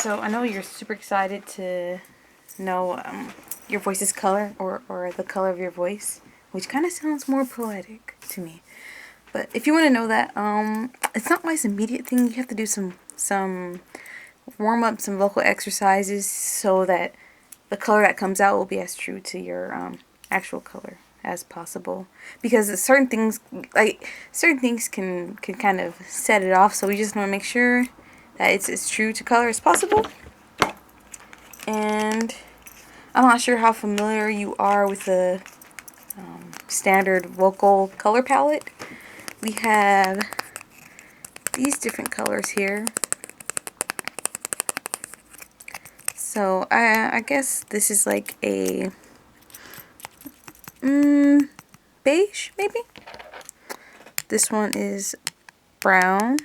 So I know you're super excited to know your voice's color or the color of your voice, which kind of sounds more poetic to me. But if you want to know that, it's not always an immediate thing. You have to do some warm up, some vocal exercises so that the color that comes out will be as true to your actual color as possible. Because certain things can kind of set it off. So we just want to make sure that it's as true to color as possible. And I'm not sure how familiar you are with the standard vocal color palette. We have these different colors here. So I guess this is like a beige, maybe? This one is brown.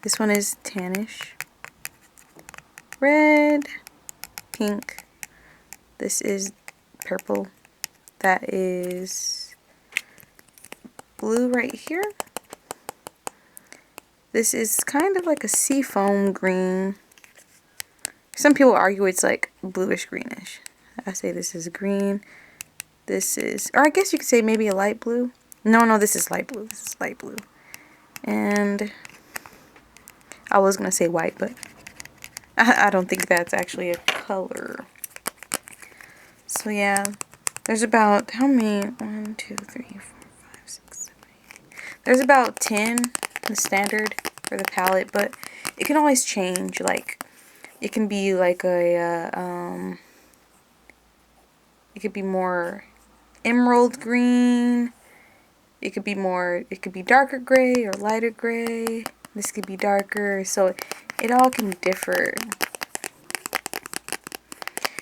This one is tannish. Red. Pink. This is purple. That is blue right here. This is kind of like a seafoam green. Some people argue it's like bluish greenish. I say this is green. This is, or I guess you could say maybe a light blue. No, this is light blue. This is light blue. And I was going to say white, but I don't think that's actually a color. So yeah, there's about, how many? 1, 2, 3, 4, 5, 6, 7, 8. There's about 10, the standard for the palette, but it can always change. Like, it can be like a, it could be more emerald green. It could be darker gray or lighter gray. This could be darker, so it all can differ.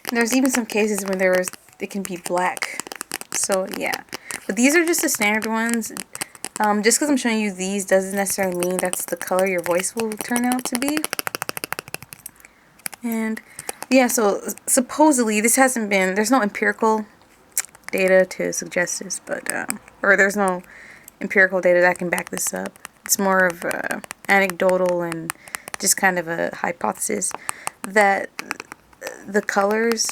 And there's even some cases when it can be black. So yeah, but these are just the standard ones. Just because I'm showing you these doesn't necessarily mean that's the color your voice will turn out to be. And yeah, so supposedly this hasn't been, there's no empirical data to suggest this, but or there's no empirical data that can back this up. It's more of anecdotal and just kind of a hypothesis that the colors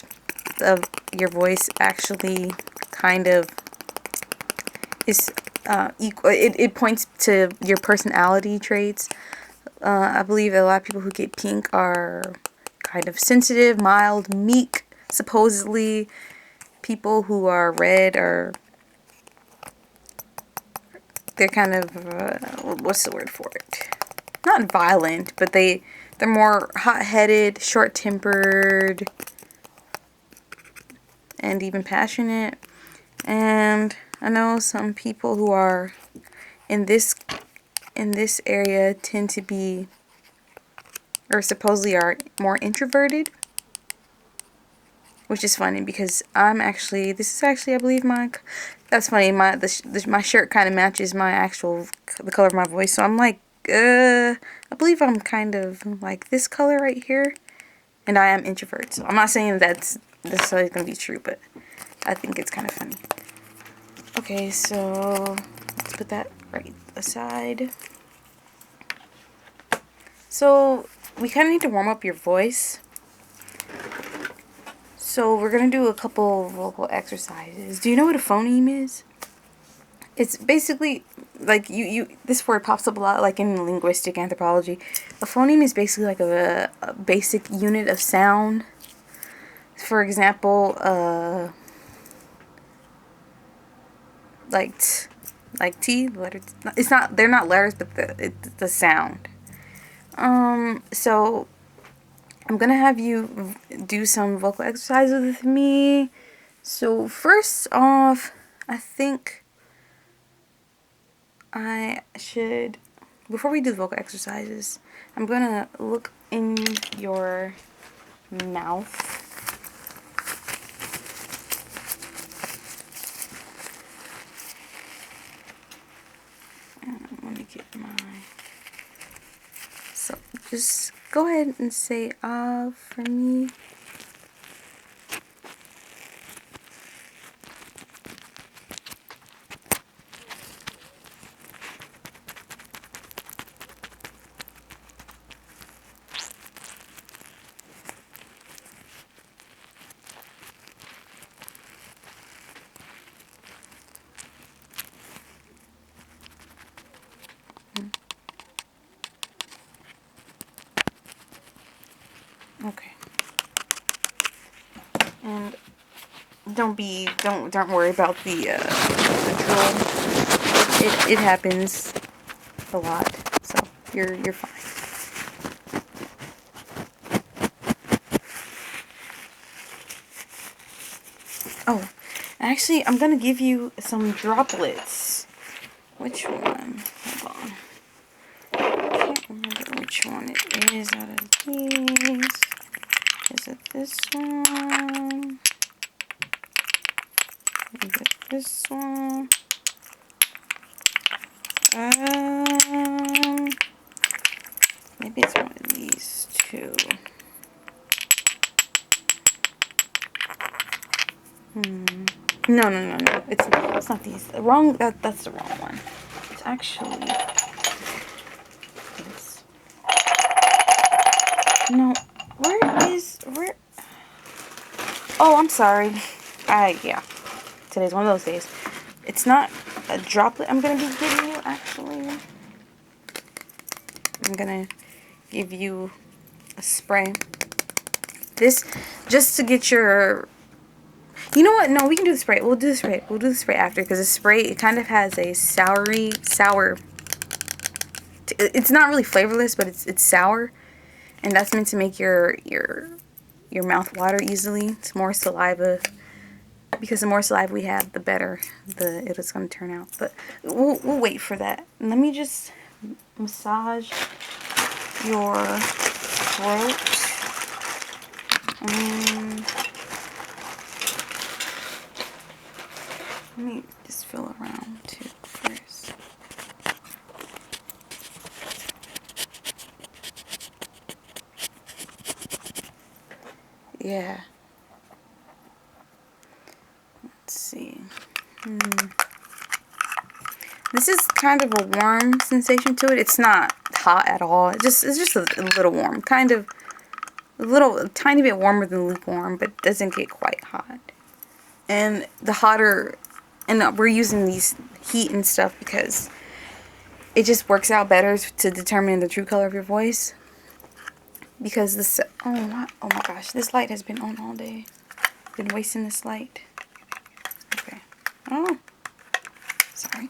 of your voice actually kind of is equal. It points to your personality traits. I believe that a lot of people who get pink are kind of sensitive, mild, meek. Supposedly, people who are red are, they're kind of what's the word for it? Not violent, but they're more hot-headed, short-tempered, and even passionate. And I know some people who are in this area tend to be, or supposedly are, more introverted, which is funny because this is actually I believe that's funny, my shirt kind of matches the color of my voice, so I'm like, I believe I'm kind of like this color right here, and I am introvert. So I'm not saying that's necessarily going to be true, but I think it's kind of funny. Okay, so let's put that right aside. So we kind of need to warm up your voice. So we're going to do a couple vocal exercises. Do you know what a phoneme is? It's basically, like, this word pops up a lot, like in linguistic anthropology. A phoneme is basically like a basic unit of sound. For example, like T, letter T. They're not letters, but the sound. So I'm gonna have you do some vocal exercises with me. So first off, I think I should, before we do the vocal exercises, I'm gonna look in your mouth. Let me get so just go ahead and say ah for me. don't worry about the drill. It happens a lot, so you're fine. Oh, actually, I'm gonna give you some droplets. Which one? Hold on. I can't remember which one it is out of these. Is it this one? Is it this one? Maybe it's one of these two. No. It's not these. The wrong. That's the wrong one. It's actually this. No. Where? Oh, I'm sorry. Yeah. Today's one of those days. It's not a droplet I'm gonna be giving you. Actually, I'm gonna give you a spray. This just to get your. You know what? No, we can do the spray. We'll do the spray. We'll do the spray after, because the spray, it kind of has a sour. It's not really flavorless, but it's sour, and that's meant to make your mouth water easily. It's more saliva, because the more saliva we have, the better it's going to turn out. But we'll wait for that. Let me just massage your throat. Let me just feel around too first. Yeah. Let's see. This is kind of a warm sensation to it. It's not hot at all. It's just a little warm. Kind of a tiny bit warmer than lukewarm, but doesn't get quite hot. And the hotter, and we're using these heat and stuff because it just works out better to determine the true color of your voice. Because this, oh my gosh, this light has been on all day. Been wasting this light. Okay. Oh, sorry.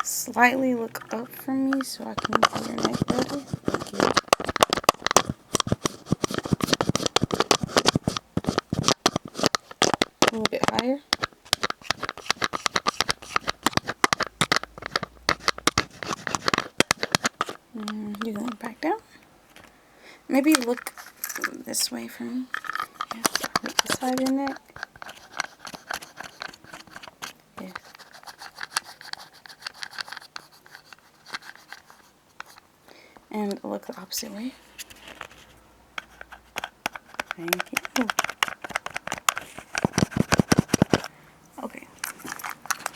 Slightly look up for me so I can see your neck better. Thank you. A little bit higher. You can look back down. Maybe look this way for me. Yeah, right beside your neck. Yeah. And look the opposite way. Thank you. Okay.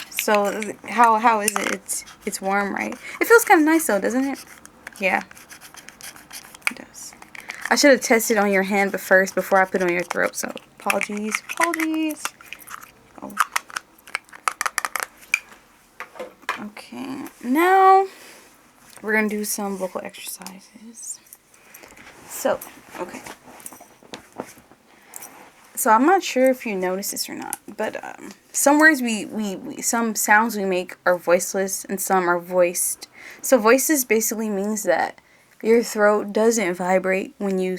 So how is it? It's warm, right? It feels kind of nice though, doesn't it? Yeah. It does. I should have tested on your hand before I put it on your throat. So apologies. Oh. Okay. Now we're gonna do some vocal exercises. So, okay. So I'm not sure if you notice this or not, but some words some sounds we make are voiceless and some are voiced. So voiceless basically means that your throat doesn't vibrate when you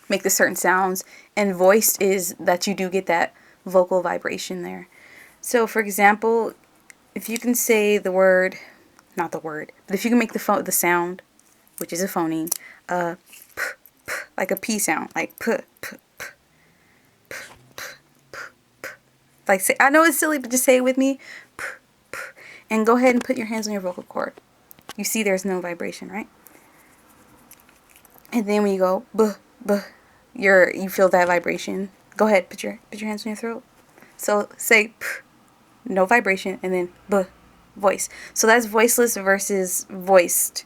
make the certain sounds, and voiced is that you do get that vocal vibration there. So for example, if you can say the word, not the word, but if you can make the sound, which is a phoneme, p, p, like a P sound, like p, p, p. Like, say, I know it's silly, but just say it with me. P, p, and go ahead and put your hands on your vocal cord. You see there's no vibration, right? And then when you go b, b, you feel that vibration. Go ahead, put your hands on your throat. So say p, no vibration, and then b, voice. So that's voiceless versus voiced.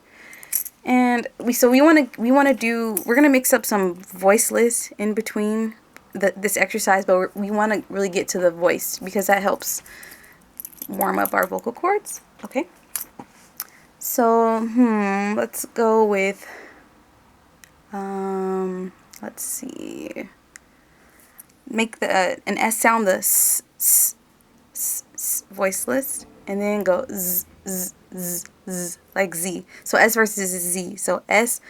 And we're gonna mix up some voiceless in between this exercise, but we want to really get to the voice because that helps warm up our vocal cords. Okay. So, let's go with, let's see. Make an S sound, the voiceless, and then go z, z, z, z, like Z. So S versus Z. So S,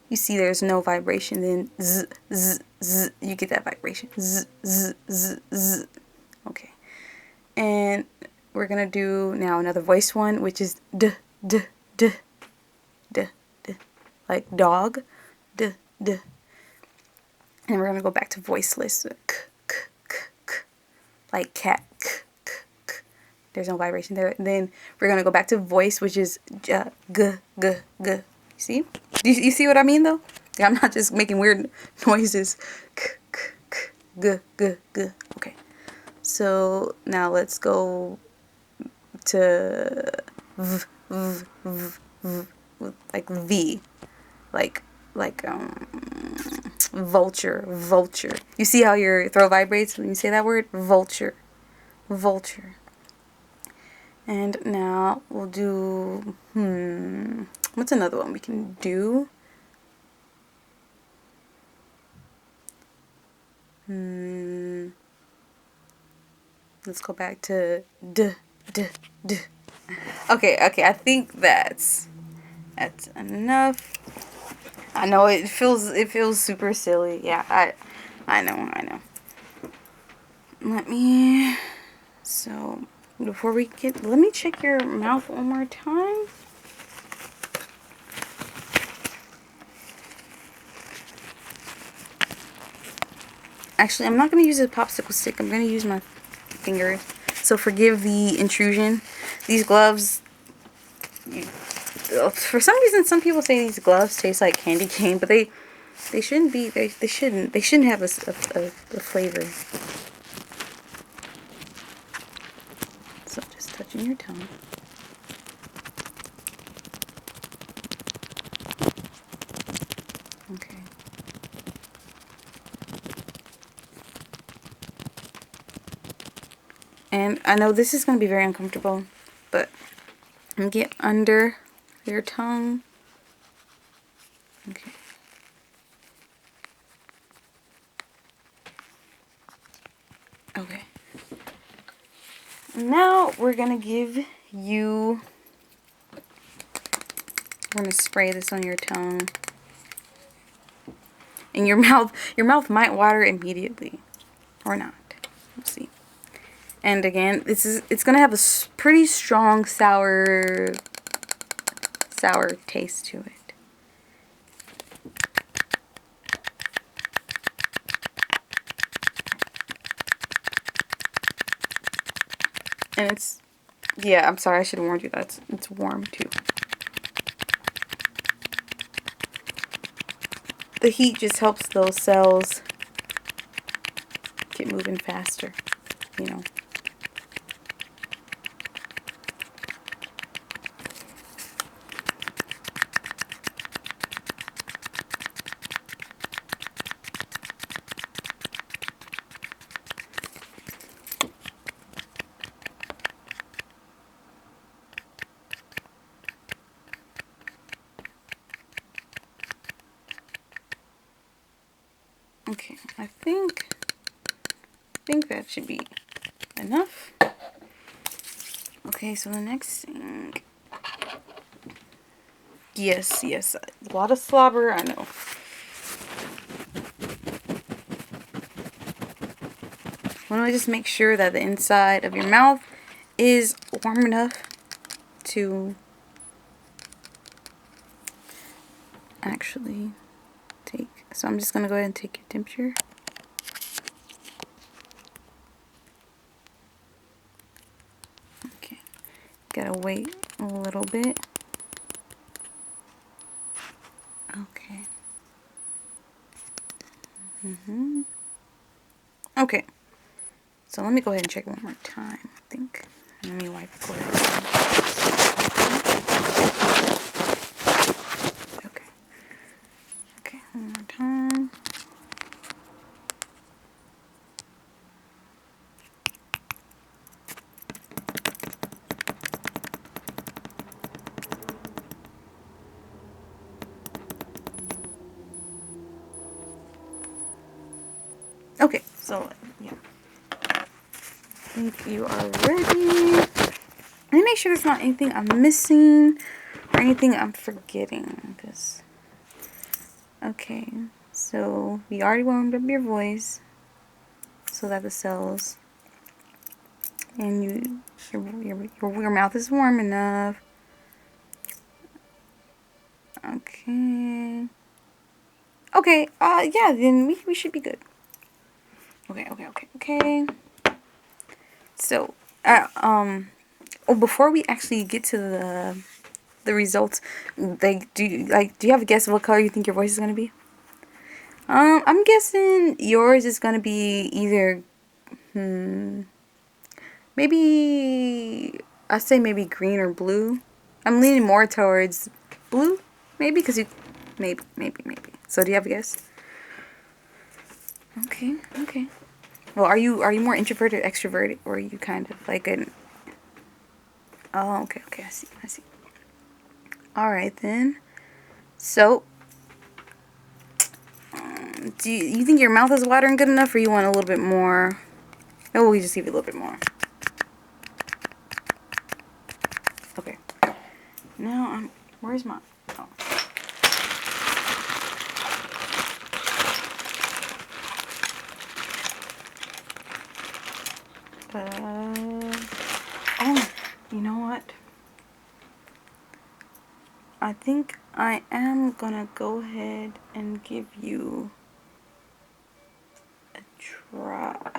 you see there's no vibration. Then Z, z, z, you get that vibration. Z, z, z, z. Okay. And we're going to do now another voice one, which is D, D, D, D, D. Like dog. D, D. And we're going to go back to voiceless. K, k, k, k. Like cat. K, k, k. There's no vibration there. And then we're going to go back to voice, which is g, g, g. See? You see what I mean, though? I'm not just making weird noises. K, k, k, g, g, g. Okay. So now let's go to v, v, v, v, like V. Like vulture, vulture. You see how your throat vibrates when you say that word? Vulture, vulture. And now we'll do, what's another one we can do? Let's go back to D, D, D. Okay, I think that's enough. I know it feels super silly. Yeah, I know. So before we let me check your mouth one more time. Actually, I'm not going to use a popsicle stick. I'm going to use my fingers. So forgive the intrusion. These gloves, for some reason, some people say these gloves taste like candy cane, but they shouldn't be. They shouldn't have a flavor. So just touching your tongue. Okay. And I know this is going to be very uncomfortable, but I'm going to get under your tongue. Okay. Okay. Now we're going to give you, we're going to spray this on your tongue. And your mouth might water immediately or not. We'll see. And again, it's going to have a pretty strong sour taste to it. And it's, yeah, I'm sorry, I should have warned you that it's warm too. The heat just helps those cells get moving faster, you know. Okay, I think that should be enough. Okay, so the next thing, yes, a lot of slobber, I know. Want to just make sure that the inside of your mouth is warm enough to actually take. So I'm just going to go ahead and take your temperature. Okay. Gotta wait a little bit. Okay. Okay. So let me go ahead and check one more time, I think. Let me wipe it. Okay. Okay, one more time. So, yeah. I think you are ready. Let me make sure there's not anything I'm missing or anything I'm forgetting. Okay, so we already warmed up your voice so that the cells and your mouth is warm enough. Okay. Okay, yeah, then we should be good. Okay. So, before we actually get to the results, do you have a guess of what color you think your voice is gonna be? I'm guessing yours is gonna be either, maybe I say maybe green or blue. I'm leaning more towards blue, maybe, because you, maybe. So, do you have a guess? Okay. Well, are you more introverted or extroverted, or are you kind of like an... Oh, okay, I see. All right then. So, do you think your mouth is watering good enough, or you want a little bit more? Oh, we just give you a little bit more. Okay. Now where's my... Oh. Oh, you know what? I think I am gonna go ahead and give you a drop.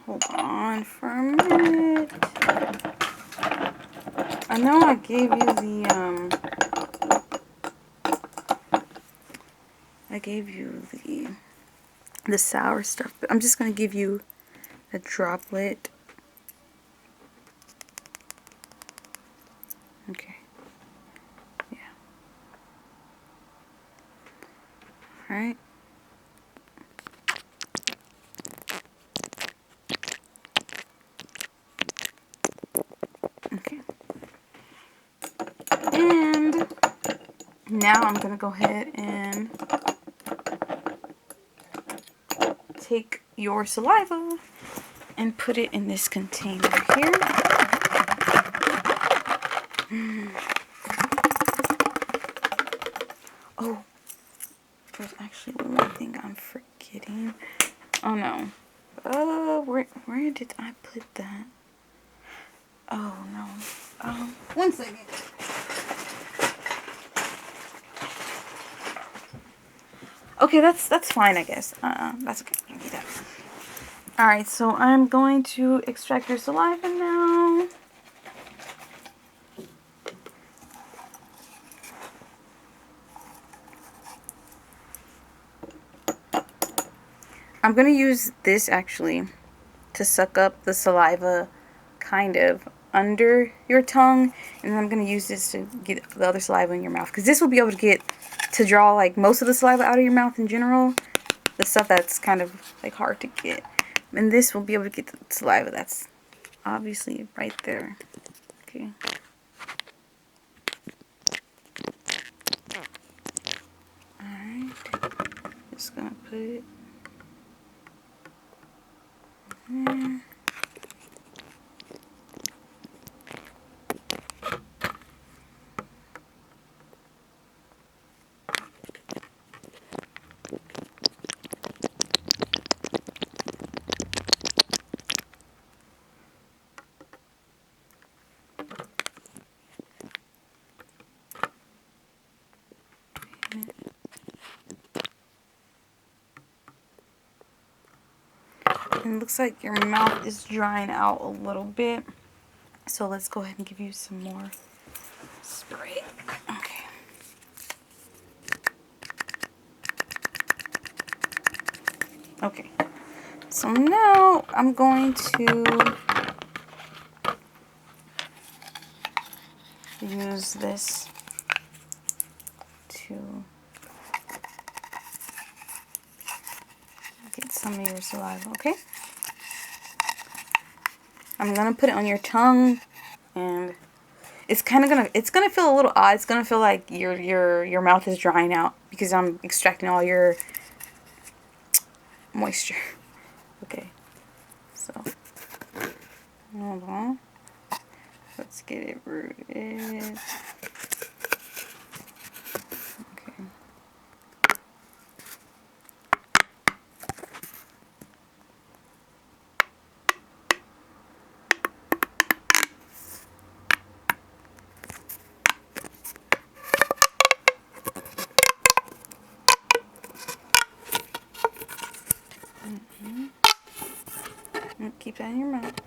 Hold on for a minute. I know I gave you the sour stuff, but I'm just gonna give you a droplet. Okay. Yeah. Alright. Okay. And now I'm gonna go ahead and take your saliva and put it in this container here. Oh, there's actually one thing I'm forgetting. Oh no. Where did I put that? Oh no. 1 second. Okay, that's fine, I guess. That's okay. I need that. Alright, so I'm going to extract your saliva now. I'm going to use this actually to suck up the saliva kind of under your tongue, and then I'm going to use this to get the other saliva in your mouth, because this will be able to draw like most of the saliva out of your mouth in general, the stuff that's kind of like hard to get, and this will be able to get the saliva that's obviously right there. Okay. Alright, just gonna put it there. And it looks like your mouth is drying out a little bit. So let's go ahead and give you some more spray. Okay. Okay. So now I'm going to use this to get some of your saliva, okay? I'm gonna put it on your tongue, and it's gonna feel a little odd. It's gonna feel like your mouth is drying out because I'm extracting all your moisture. Okay. So hold on. Let's get it rooted. Okay. Keep that in your mouth.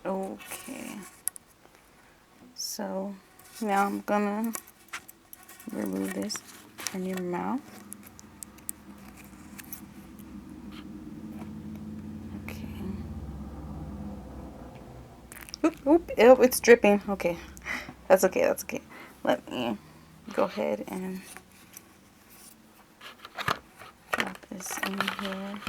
Okay. So now I'm gonna remove this from your mouth. Okay. Oop, it's dripping. Okay. That's okay, that's okay. Let me go ahead and drop this in here.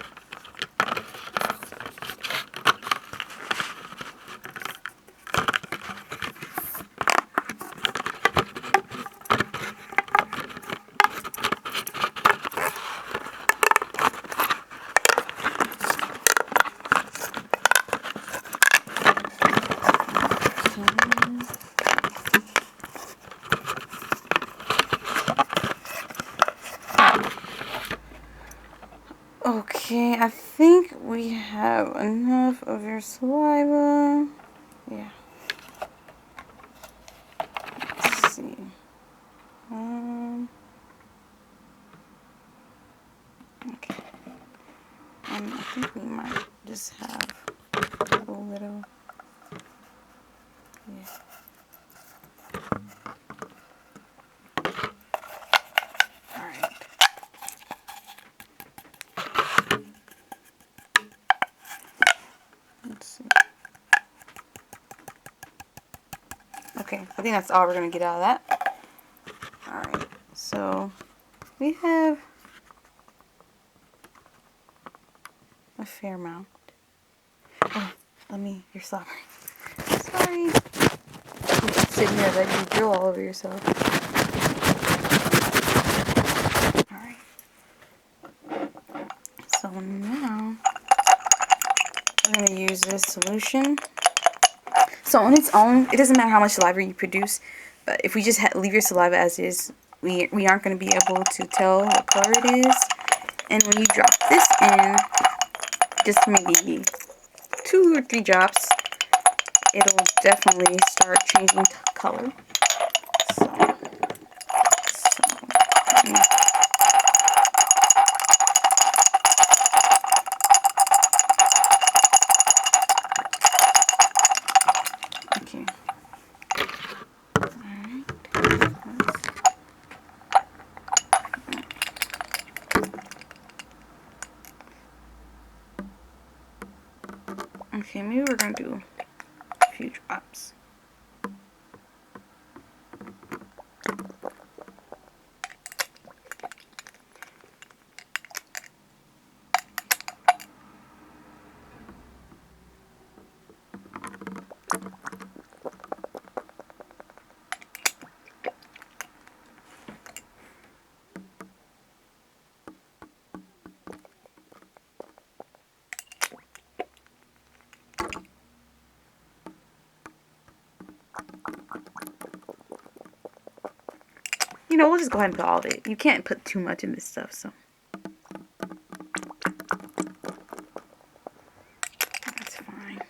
Okay, I think we have enough of your saliva. Yeah. Let's see. Okay. I think we might just have a little. Yeah. All right. Let's see. Okay, I think that's all we're gonna get out of that. All right. So we have a fair amount. Oh, you're sorry. Sorry. You keep sitting there letting you drill all over yourself. Alright. So now I'm going to use this solution. So on its own, it doesn't matter how much saliva you produce, but if we just leave your saliva as is, we aren't going to be able to tell what color it is. And when you drop this in, just maybe 2 or 3 drops, it'll definitely start changing color. Okay. Alright. Okay, maybe we're going to do a few drops. You know, we'll just go ahead and put all of it. You can't put too much in this stuff, so. That's fine.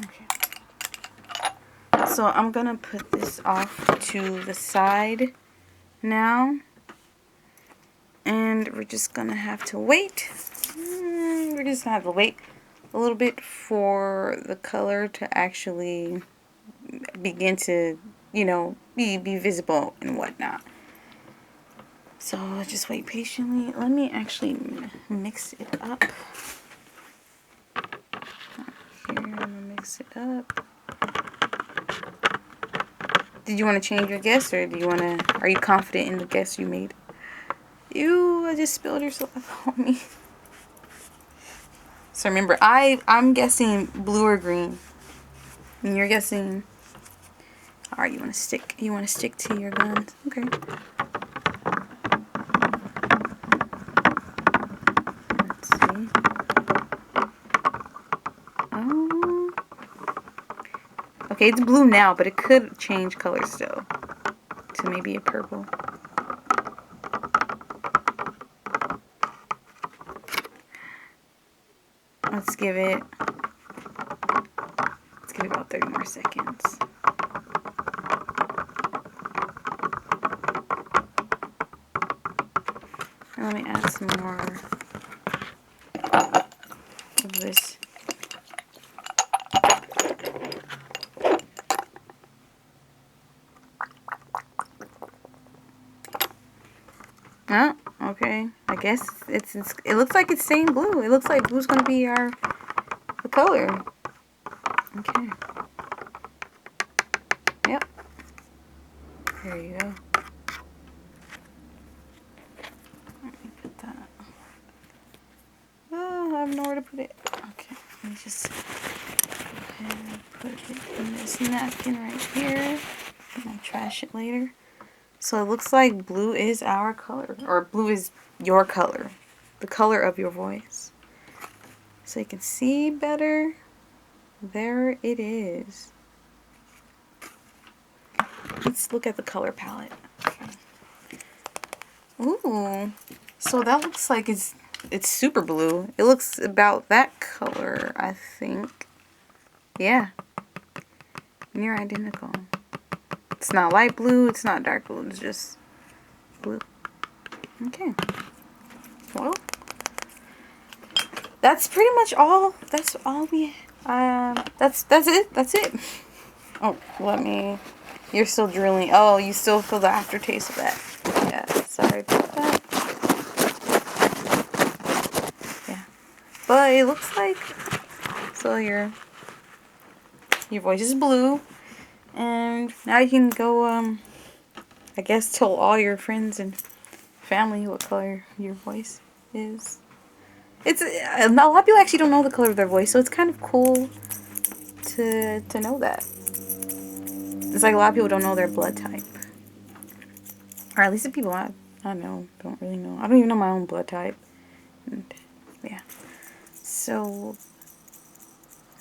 Okay. So I'm gonna put this off to the side now. And we're just gonna have to wait. We're just gonna have to wait a little bit for the color to actually begin to, you know, be visible and whatnot. So just wait patiently. Let me actually mix it up. Here, I'm gonna mix it up. Did you want to change your guess, or are you confident in the guess you made? Ew, I just spilled your saliva on me. So remember, I'm guessing blue or green. And you're guessing. Alright, you wanna stick to your guns. Okay. Let's see. Okay, it's blue now, but it could change color still to maybe a purple. Let's give it about 30 more seconds. And let me add some more of this. Oh, okay. I guess it looks like it's saying blue. It looks like blue's gonna be the color. Okay. Yep. There you go. Let me put that. Oh, I have nowhere to put it. Okay. Let me just go ahead and put it in this napkin right here. And I'll trash it later. So it looks like blue is our color, or blue is your color, the color of your voice. So you can see better. There it is. Let's look at the color palette. Ooh, so that looks like it's super blue. It looks about that color, I think. Yeah, near identical. It's not light blue, it's not dark blue, it's just blue. Okay. Well, that's pretty much all. That's all we. That's it. That's it. Oh, You're still drilling. Oh, you still feel the aftertaste of that. Yeah. Sorry about that. Yeah. But it looks like so your voice is blue, and now you can go. I guess tell all your friends and family what color your voice is. It's a lot of people actually don't know the color of their voice, so it's kind of cool to know that. It's like a lot of people don't know their blood type, or at least the people I know don't really know. I don't even know my own blood type. And, yeah. So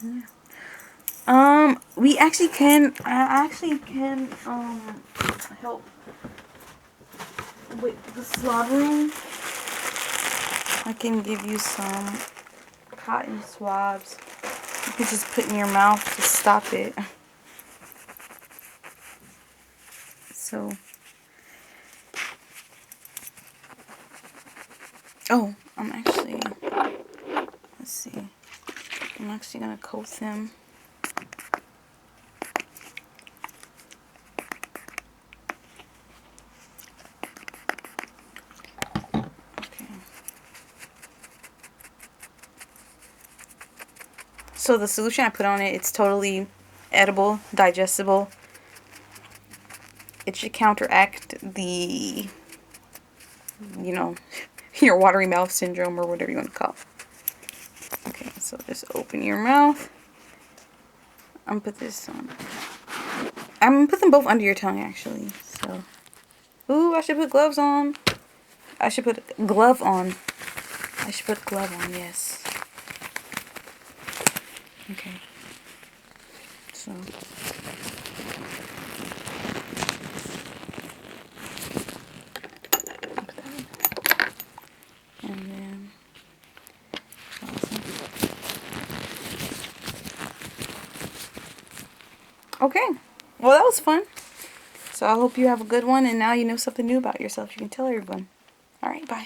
yeah. We actually can. I actually can help with the slobbering. I can give you some cotton swabs. You can just put in your mouth to stop it. So, oh, let's see. I'm actually gonna coat them. So the solution I put on it, it's totally edible, digestible. It should counteract the, your watery mouth syndrome or whatever you want to call it. Okay, so just open your mouth. I'm gonna put this on. I'm gonna put them both under your tongue actually. So, ooh, I should put gloves on. I should put a glove on. I should put a glove on, yes. Okay. So. And then. Okay. Well, that was fun. So I hope you have a good one, and now you know something new about yourself. You can tell everyone. All right, bye.